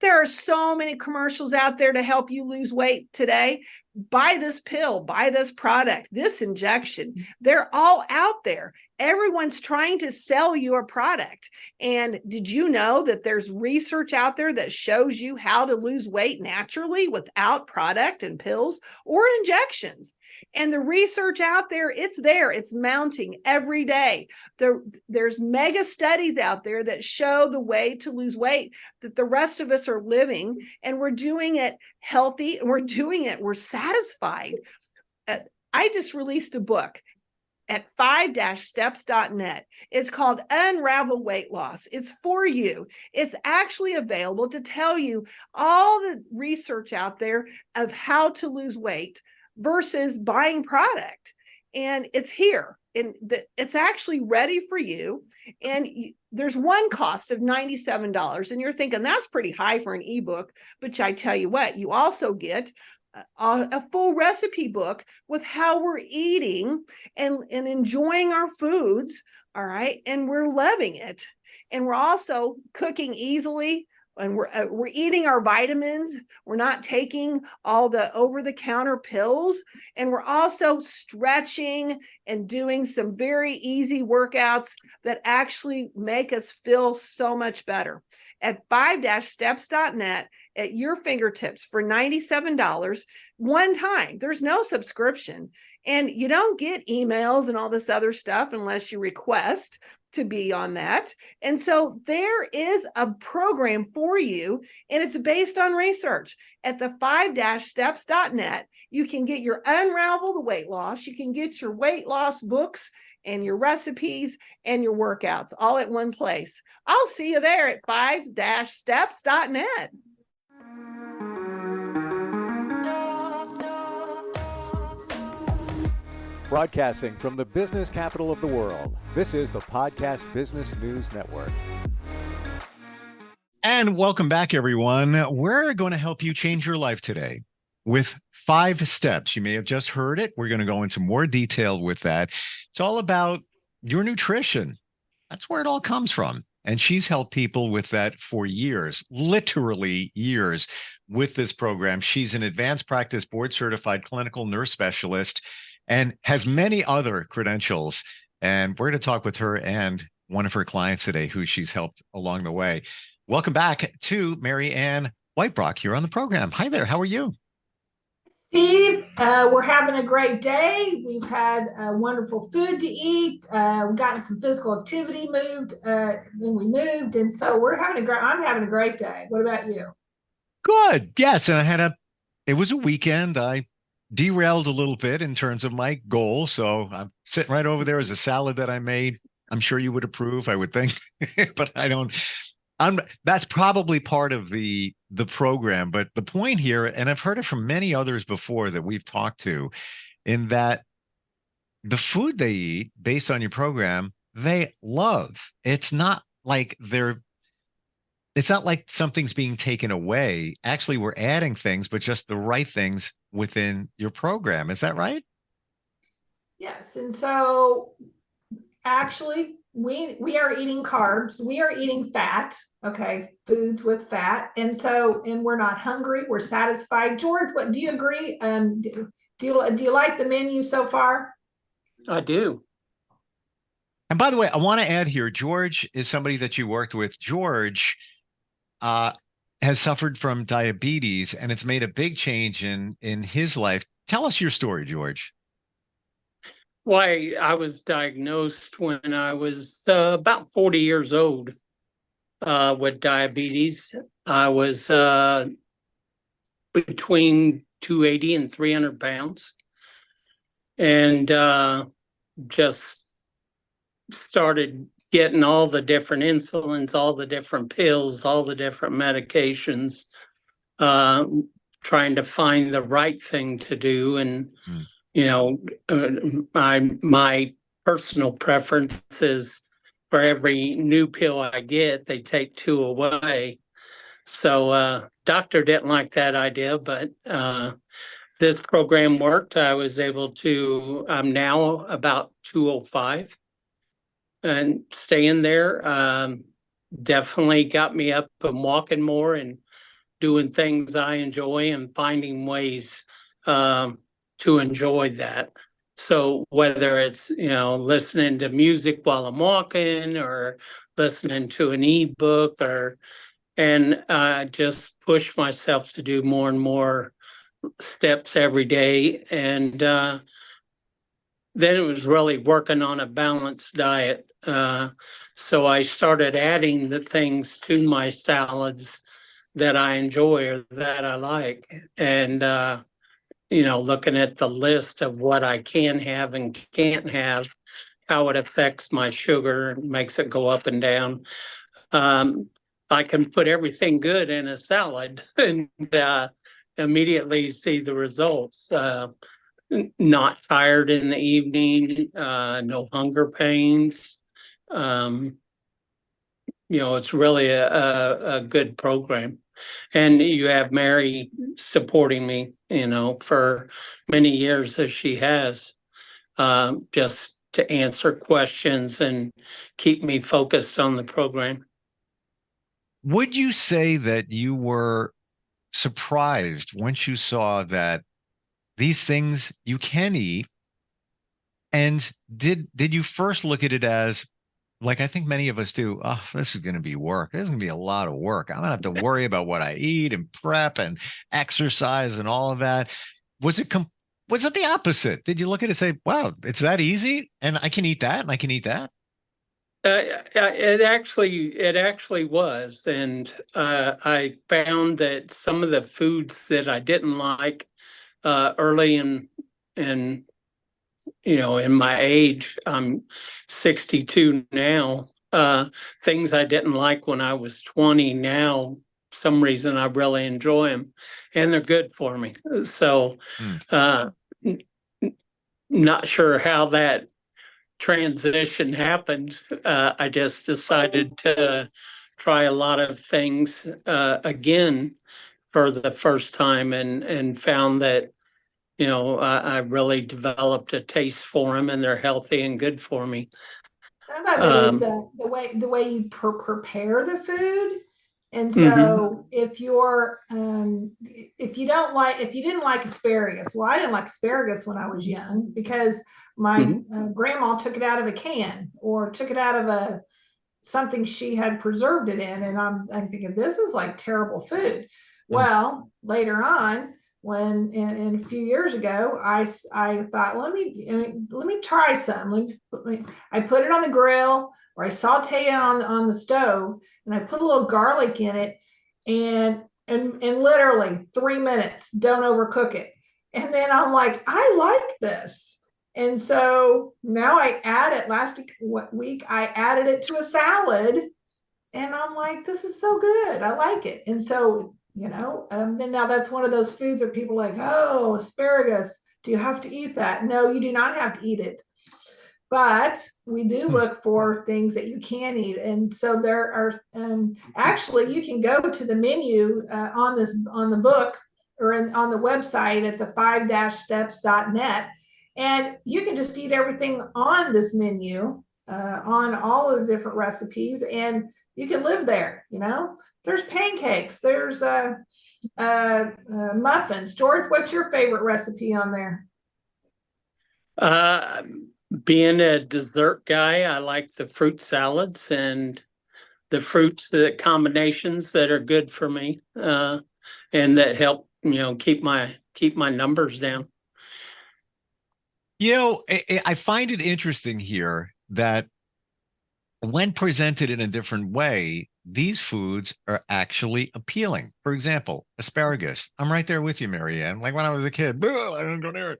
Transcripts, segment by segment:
There are so many commercials out there to help you lose weight today. Buy this pill, buy this product, this injection. They're all out there. Everyone's trying to sell you a product. And did you know that there's research out there that shows you how to lose weight naturally without product and pills or injections? And the research out there, it's mounting every day. There's mega studies out there that show the way to lose weight that the rest of us are living, and we're doing it healthy, and we're satisfied. I just released a book at 5-steps.net. It's called Unravel Weight Loss. It's for you. It's actually available to tell you all the research out there of how to lose weight versus buying product. And it's here. And it's actually ready for you. And there's one cost of $97. And you're thinking that's pretty high for an ebook. But I tell you what, you also get a full recipe book with how we're eating and enjoying our foods. All right. And we're loving it. And we're also cooking easily. And we're eating our vitamins. We're not taking all the over-the-counter pills. And we're also stretching and doing some very easy workouts that actually make us feel so much better. At 5-steps.net at your fingertips for $97 one time. There's no subscription. And you don't get emails and all this other stuff unless you request to be on that. And so there is a program for you, and it's based on research. At the 5-steps.net, you can get your Unravel the Weight Loss, you can get your weight loss books and your recipes and your workouts all at one place. I'll see you there at 5-steps.net. Broadcasting from the business capital of the world, this is the Podcast Business News Network. And welcome back, everyone. We're going to help you change your life today with 5 steps. You may have just heard it. We're going to go into more detail with that. It's all about your nutrition. That's where it all comes from. And she's helped people with that for years, literally years, with this program. She's an advanced practice board certified clinical nurse specialist and has many other credentials. And we're going to talk with her and one of her clients today who she's helped along the way. Welcome back to Mary Ann Wietbrock here on the program. Hi there. How are you? Steve, we're having a great day. We've had wonderful food to eat. We've gotten some physical activity moved when we moved. And so I'm having a great day. What about you? Good. Yes. And it was a weekend. I derailed a little bit in terms of my goal. So I'm sitting right over there as a salad that I made. I'm sure you would approve, I would think, but I don't. That's probably part of the program. But the point here, and I've heard it from many others before that we've talked to, in that the food they eat based on your program, they love. It's not like something's being taken away. Actually, we're adding things, but just the right things within your program. Is that right? Yes. And so actually, we are eating carbs. We are eating fat. Okay. Foods with fat. And we're not hungry. We're satisfied. George, what do you agree? Do you like the menu so far? I do. And by the way, I want to add here, George is somebody that you worked with. George has suffered from diabetes, and it's made a big change in his life. Tell us your story, George. Why, I was diagnosed when I was about 40 years old with diabetes. I was between 280 and 300 pounds, and just started getting all the different insulins, all the different pills, all the different medications, trying to find the right thing to do. And my personal preference is for every new pill I get, they take 2 away. So doctor didn't like that idea, but this program worked. I'm now about 205 and staying there. Definitely got me up and walking more and doing things I enjoy and finding ways to enjoy that. So whether it's, listening to music while I'm walking or listening to an ebook and just push myself to do more and more steps every day. And then it was really working on a balanced diet. So I started adding the things to my salads that I enjoy or that I like. And, looking at the list of what I can have and can't have, how it affects my sugar and makes it go up and down. I can put everything good in a salad and immediately see the results. Not tired in the evening, no hunger pains. It's really a good program. And you have Mary supporting me, for many years as she has, just to answer questions and keep me focused on the program. Would you say that you were surprised once you saw that these things you can eat? And did you first look at it as, like I think many of us do, oh, this is going to be work. This is going to be a lot of work. I'm going to have to worry about what I eat and prep and exercise and all of that. Was it the opposite? Did you look at it and say, wow, it's that easy and I can eat that and I can eat that? It actually was, and I found that some of the foods that I didn't like early in in my age, I'm 62 now. Things I didn't like when I was 20, now some reason I really enjoy them, and they're good for me. So, not sure how that transition happened. I just decided to try a lot of things again for the first time and found that, I really developed a taste for them and they're healthy and good for me. Some of it is the way you prepare the food. And so Mhm. if you didn't like asparagus, well, I didn't like asparagus when I was young because my grandma took it out of a can or took it out of something she had preserved it in. And I'm thinking, this is like terrible food. Well, later on, when in a few years ago, I thought, let me try some. I put it on the grill or I saute it on the stove and I put a little garlic in it and literally 3 minutes, don't overcook it. And then I'm like, I like this. And so now I add it last week, I added it to a salad and I'm like, this is so good. I like it. And so, then now that's one of those foods where people are like, oh, asparagus, do you have to eat that? No, you do not have to eat it. But we do look for things that you can eat. And so there are, actually, you can go to the menu on the book or on the website at the 5-steps.net. And you can just eat everything on this menu, on all of the different recipes, and you can live there. There's pancakes, there's muffins. George, what's your favorite recipe on there? Being a dessert guy, I like the fruit salads and the fruits, the combinations that are good for me, and that help, keep my numbers down. I find it interesting here that when presented in a different way, these foods are actually appealing. For example, asparagus. I'm right there with you, Marianne. Like when I was a kid, I don't go near it.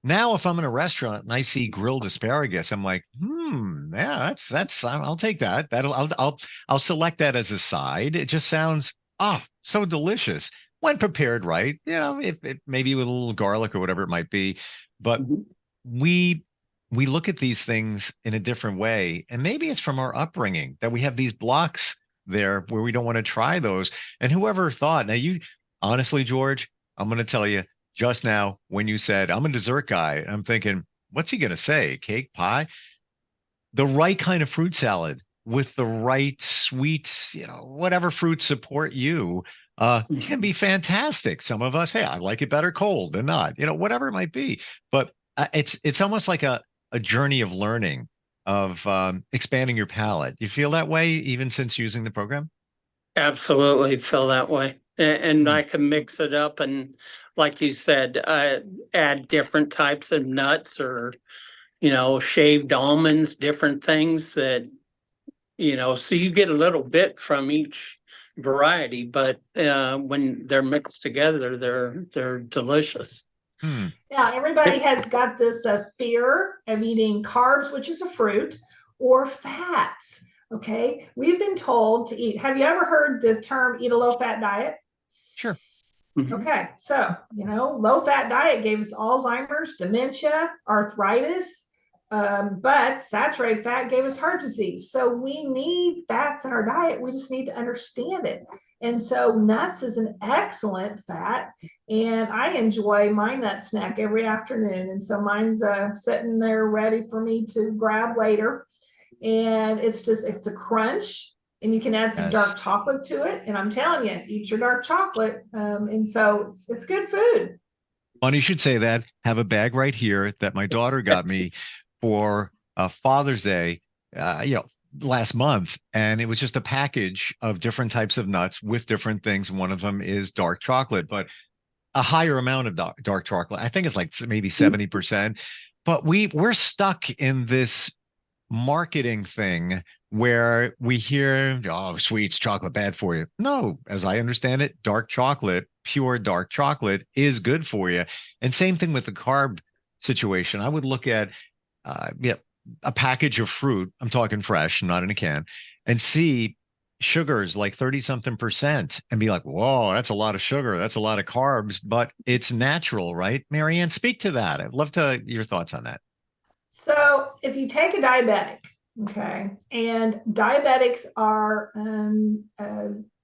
Now, if I'm in a restaurant and I see grilled asparagus, I'm like, yeah, I'll take that. I'll select that as a side. It just sounds, so delicious when prepared right. If maybe with a little garlic or whatever it might be. But we look at these things in a different way, and maybe it's from our upbringing that we have these blocks there where we don't want to try those. And whoever thought, now honestly, George, I'm going to tell you just now when you said I'm a dessert guy, I'm thinking, what's he going to say? Cake, pie? The right kind of fruit salad with the right sweets, whatever fruits support you. can be fantastic. Some of us, hey, I like it better cold than not, whatever it might be. But it's almost like a journey of learning, of expanding your palate. You feel that way even since using the program? Absolutely feel that way. And Hmm. I can mix it up and, like you said, add different types of nuts or, shaved almonds, different things that, so you get a little bit from each variety, but when they're mixed together, they're delicious. Hmm. Yeah, everybody has got this fear of eating carbs, which is a fruit, or fats. Okay, we've been told to eat. Have you ever heard the term eat a low fat diet? Sure. Mhm. Okay, so low fat diet gave us Alzheimer's, dementia, arthritis, but saturated fat gave us heart disease. So we need fats in our diet. We just need to understand it. And so nuts is an excellent fat, and I enjoy my nut snack every afternoon. And so mine's sitting there ready for me to grab later. And it's a crunch, and you can add some Yes. dark chocolate to it. And I'm telling you, eat your dark chocolate. And so it's good food. Funny you should say that. Have a bag right here that my daughter got me for Father's Day, last month, and it was just a package of different types of nuts with different things. One of them is dark chocolate, but a higher amount of dark chocolate. I think it's like maybe 70%. But we're stuck in this marketing thing where we hear, oh, sweets, chocolate, bad for you. No, as I understand it, dark chocolate, pure dark chocolate is good for you. And same thing with the carb situation. I would look at yeah, a package of fruit. I'm talking fresh, not in a can, and see sugars like 30 something percent and be like, whoa, that's a lot of sugar. That's a lot of carbs, but it's natural, right? Marianne, speak to that. I'd love to your thoughts on that. So if you take a diabetic, okay, and diabetics are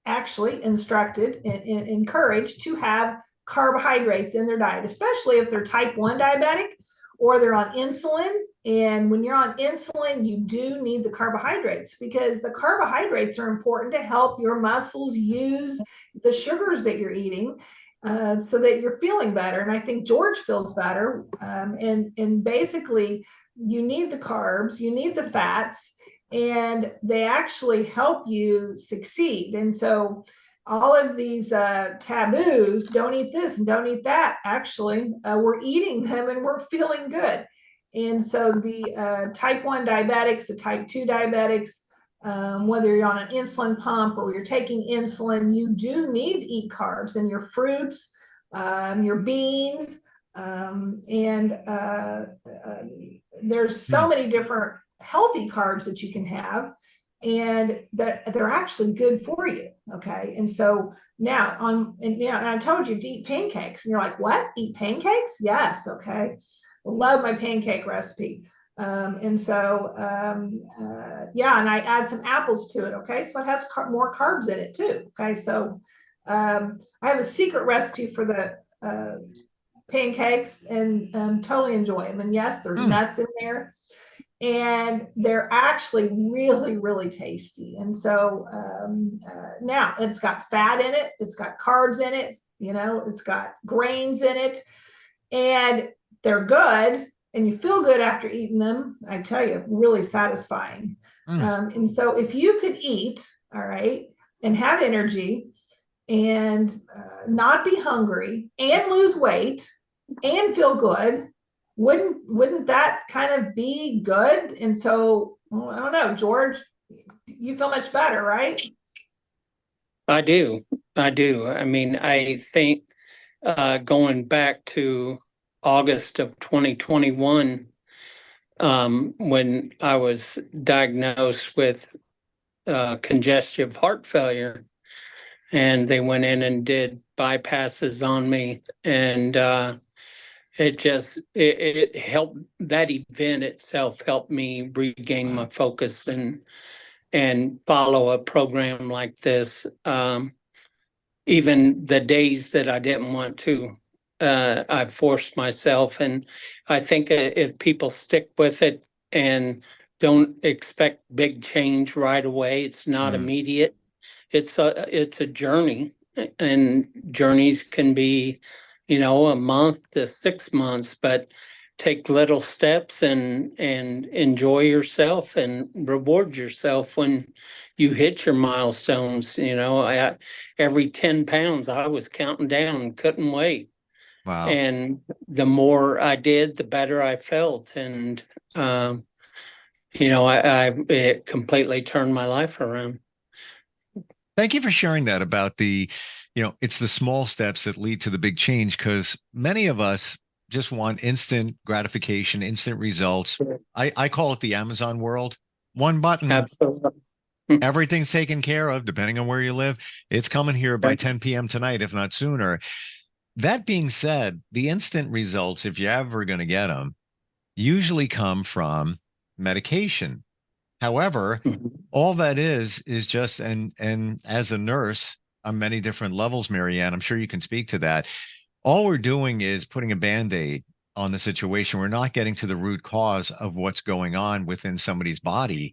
actually instructed and encouraged to have carbohydrates in their diet, especially if they're type 1 diabetic or they're on insulin. And when you're on insulin, you do need the carbohydrates because the carbohydrates are important to help your muscles use the sugars that you're eating, so that you're feeling better. And I think George feels better. And basically, you need the carbs, you need the fats, and they actually help you succeed. And so all of these taboos, don't eat this and don't eat that, actually, we're eating them and we're feeling good. And so the type 1 diabetics, the type 2 diabetics, whether you're on an insulin pump or you're taking insulin, you do need to eat carbs in your fruits, your beans, and there's so Hmm. many different healthy carbs that you can have, and that they're actually good for you. Okay, and so now and I told you to eat pancakes, and you're like, what? Eat pancakes? Yes. Okay, love my pancake recipe. And so, yeah, and I add some apples to it. Okay, so it has more carbs in it too. Okay, so I have a secret recipe for the pancakes, and totally enjoy them. And yes, there's Hmm. nuts in there, and they're actually really, really tasty. And so now it's got fat in it, it's got carbs in it, it's got grains in it, and they're good, and you feel good after eating them. I tell you, really satisfying. Hmm. And so if you could eat, all right, and have energy and not be hungry and lose weight and feel good, wouldn't that kind of be good? And so, well, I don't know, George, you feel much better, right? I do. I do. I mean, I think going back to August of 2021, when I was diagnosed with congestive heart failure, and they went in and did bypasses on me, and it helped. That event itself helped me regain my focus and follow a program like this. Even the days that I didn't want to, I forced myself. And I think if people stick with it and don't expect big change right away, it's not Hmm. immediate. It's a journey, and journeys can be, a month to 6 months, but take little steps and enjoy yourself and reward yourself when you hit your milestones. Every 10 pounds I was counting down and couldn't wait. Wow. And the more I did, the better I felt. And, it completely turned my life around. Thank you for sharing that about it's the small steps that lead to the big change, because many of us just want instant gratification, instant results. I call it the Amazon world. One button, Absolutely. everything's taken care of, depending on where you live. It's coming here by 10 p.m. tonight, if not sooner. That being said, the instant results, if you're ever going to get them, usually come from medication. However, all that is just, and as a nurse on many different levels, Marianne, I'm sure you can speak to that. All we're doing is putting a Band-Aid on the situation. We're not getting to the root cause of what's going on within somebody's body.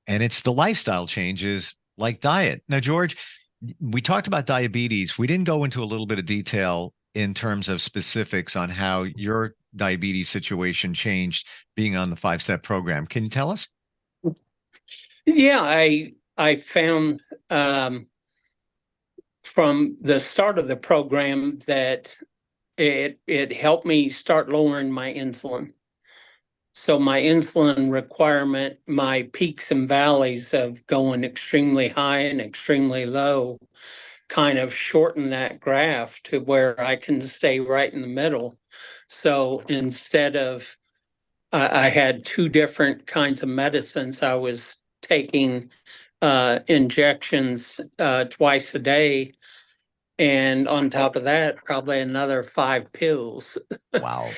And it's the lifestyle changes like diet. Now, George, we talked about diabetes. We didn't go into a little bit of detail in terms of specifics on how your diabetes situation changed being on the 5-step program. Can you tell us? Yeah, I found from the start of the program that it helped me start lowering my insulin. So my insulin requirement, my peaks and valleys of going extremely high and extremely low, kind of shorten that graph to where I can stay right in the middle. So instead of, I had 2 different kinds of medicines. I was taking injections twice a day. And on top of that, probably another 5 pills. Wow.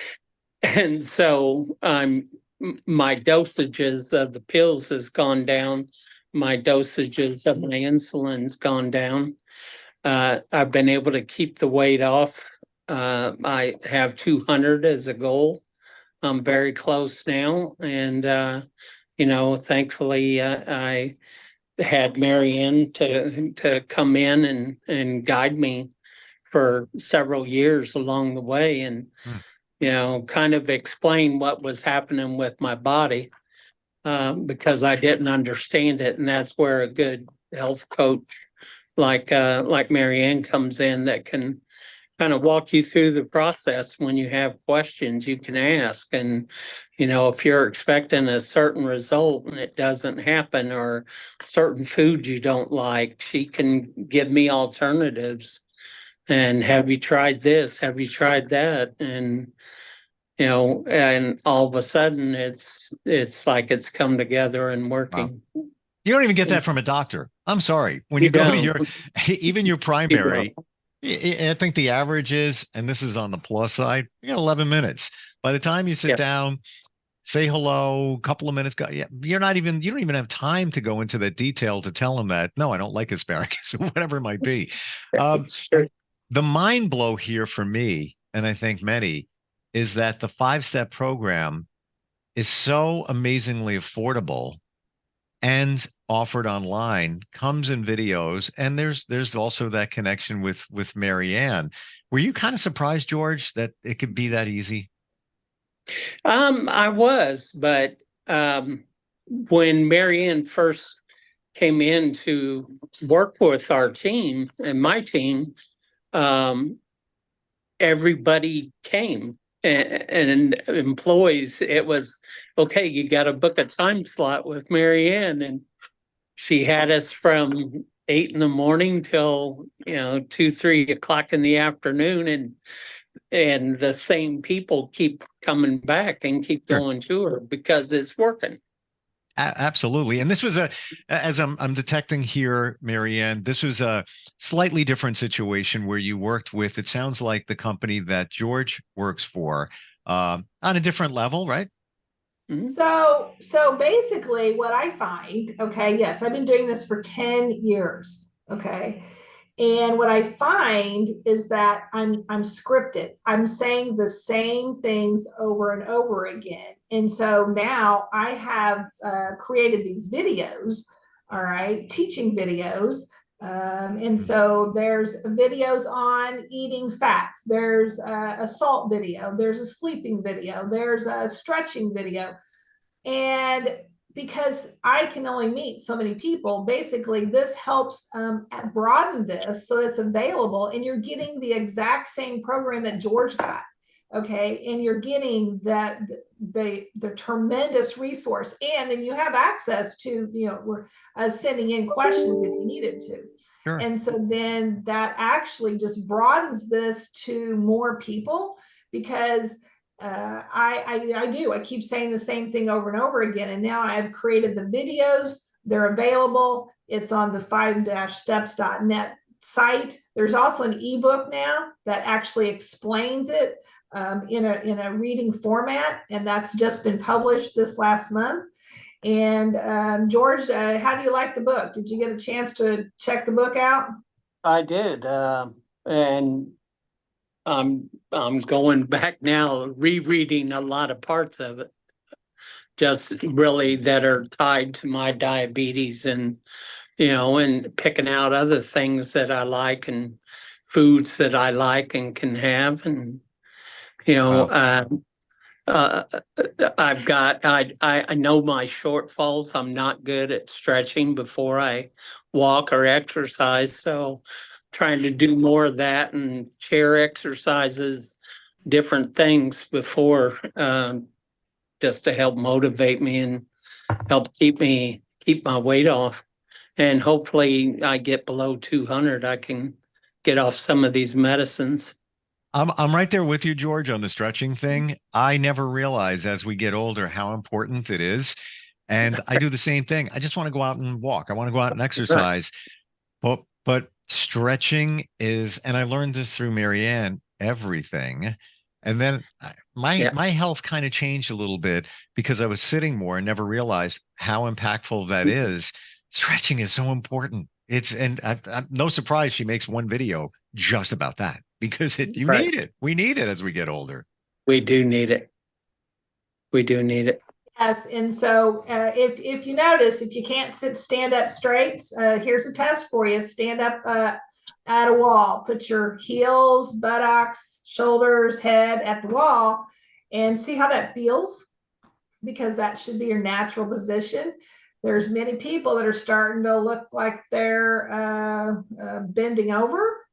And so my dosages of the pills has gone down. My dosages of my insulin's gone down. I've been able to keep the weight off. I have 200 as a goal. I'm very close now. And, thankfully, I had Marianne to come in and guide me for several years along the way, and kind of explain what was happening with my body, because I didn't understand it. And that's where a good health coach like Marianne comes in, that can kind of walk you through the process. When you have questions, you can ask. And, if you're expecting a certain result and it doesn't happen, or certain food you don't like, she can give me alternatives. And have you tried this? Have you tried that? And, and all of a sudden it's like it's come together and working. Wow. You don't even get that from a doctor. I'm sorry. When you You go to don't. even your primary, I think the average is, and this is on the plus side, you got 11 minutes. By the time you sit down, say hello, a couple of minutes go. Yeah, you don't even have time to go into the detail to tell them that, no, I don't like asparagus or whatever it might be. The mind blow here for me, and I think many, is that the 5-step program is so amazingly affordable and offered online, comes in videos, and there's also that connection with Marianne. Were you kind of surprised, George, that it could be that easy? I was, but when Marianne first came in to work with our team and my team, everybody came, and employees. It was, okay, you got to book a time slot with Marianne, and she had us from 8 a.m. till 2-3 o'clock in the afternoon, and the same people keep coming back and keep going to her because it's working. Absolutely. And this was as I'm detecting here, Marianne, this was a slightly different situation where you worked with, it sounds like, the company that George works for, on a different level, right? Mm-hmm. So basically what I find, okay, yes, I've been doing this for 10 years. Okay. And what I find is that I'm scripted. I'm saying the same things over and over again. And so now I have created these videos, all right, teaching videos And so there's videos on eating fats. There's a salt video. There's a sleeping video. There's a stretching video. And because I can only meet so many people, basically this helps broaden this so it's available, and you're getting the exact same program that George got. Okay, and you're getting that the tremendous resource, and then you have access to, we're sending in questions if you needed to. Sure. And so then that actually just broadens this to more people, because I keep saying the same thing over and over again. And now I've created the videos. They're available. It's on the 5-steps.net site. There's also an ebook now that actually explains it in a reading format, and that's just been published this last month. And George, how do you like the book? Did you get a chance to check the book out? I did, and I'm going back now, rereading a lot of parts of it, just really that are tied to my diabetes, and and picking out other things that I like and foods that I like and can have, and Wow. I know my shortfalls. I'm not good at stretching before I walk or exercise, so trying to do more of that and chair exercises, different things before, just to help motivate me and help keep my weight off. And hopefully I get below 200, I can get off some of these medicines. I'm right there with you, George, on the stretching thing. I never realize as we get older how important it is. And I do the same thing. I just want to go out and walk. I want to go out and exercise. But stretching is, and I learned this through Marianne, everything. And then my health kind of changed a little bit because I was sitting more and never realized how impactful that is. Stretching is so important. I'm no surprise she makes one video just about that, because you Right. need it. We need it as we get older. We do need it. We do need it. Yes, and so if you notice, if you can't stand up straight, here's a test for you. Stand up at a wall. Put your heels, buttocks, shoulders, head at the wall, and see how that feels, because that should be your natural position. There's many people that are starting to look like they're bending over.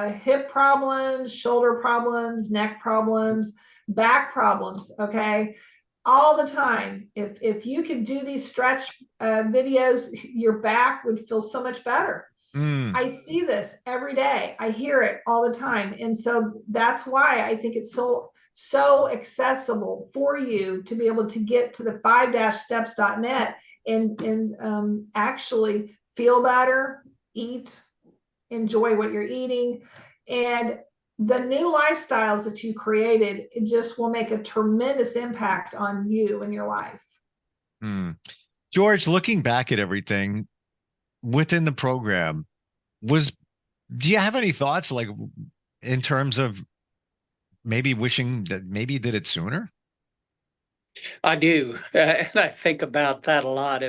Hip problems, shoulder problems, neck problems, back problems. Okay, all the time. If you could do these stretch videos, your back would feel so much better. I see this every day. I hear it all the time. And so that's why I think it's so accessible for you to be able to get to the 5-steps.net and actually feel better, eat, enjoy what you're eating. And the new lifestyles that you created, it just will make a tremendous impact on you and your life. George, looking back at everything within the program, do you have any thoughts, like in terms of maybe wishing that maybe you did it sooner? I do. And I think about that a lot.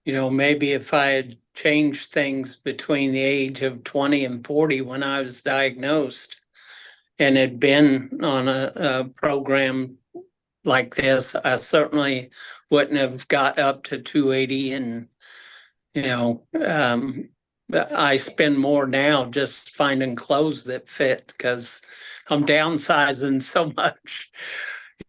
Maybe if I had changed things between the age of 20 and 40 when I was diagnosed and had been on a program like this, I certainly wouldn't have got up to 280. And, I spend more now just finding clothes that fit because I'm downsizing so much.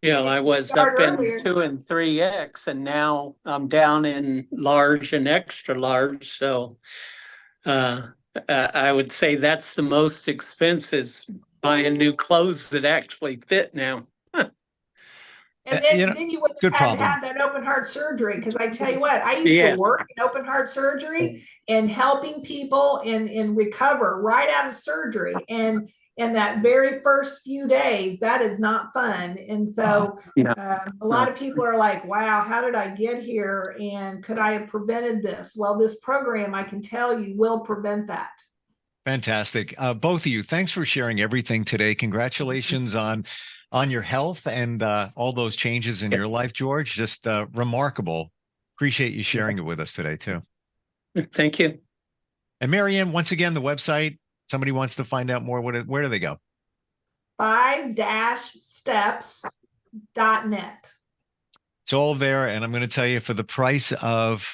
I was up in 2 and 3X, and now I'm down in large and extra large. So I would say that's the most expensive, buying new clothes that actually fit now. And then you wouldn't have had to have that open heart surgery. Because I tell you what, I used to work in open heart surgery and helping people and recover right out of surgery. And that very first few days, that is not fun. And so a lot of people are like, wow, how did I get here? And could I have prevented this? Well, this program, I can tell you, will prevent that. Fantastic. Both of you, thanks for sharing everything today. Congratulations on your health and all those changes in your life, George. Just remarkable. Appreciate you sharing it with us today, too. Thank you. And Marianne, once again, the website, somebody wants to find out more, where do they go? 5-steps.net. It's all there. And I'm going to tell you, for the price of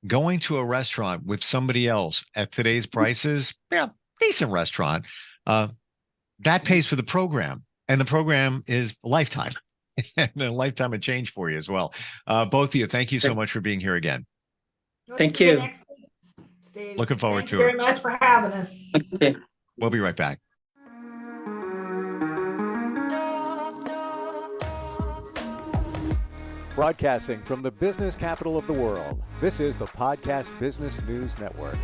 going to a restaurant with somebody else at today's prices, yeah, decent restaurant, that pays for the program. And the program is a lifetime and a lifetime of change for you as well. Both of you, thank you so much for being here again. We'll Thank see you. next week, Steve. Looking forward Thank to you it. very much for having us. Okay. We'll be right back. Broadcasting from the business capital of the world, this is the Podcast Business News Network.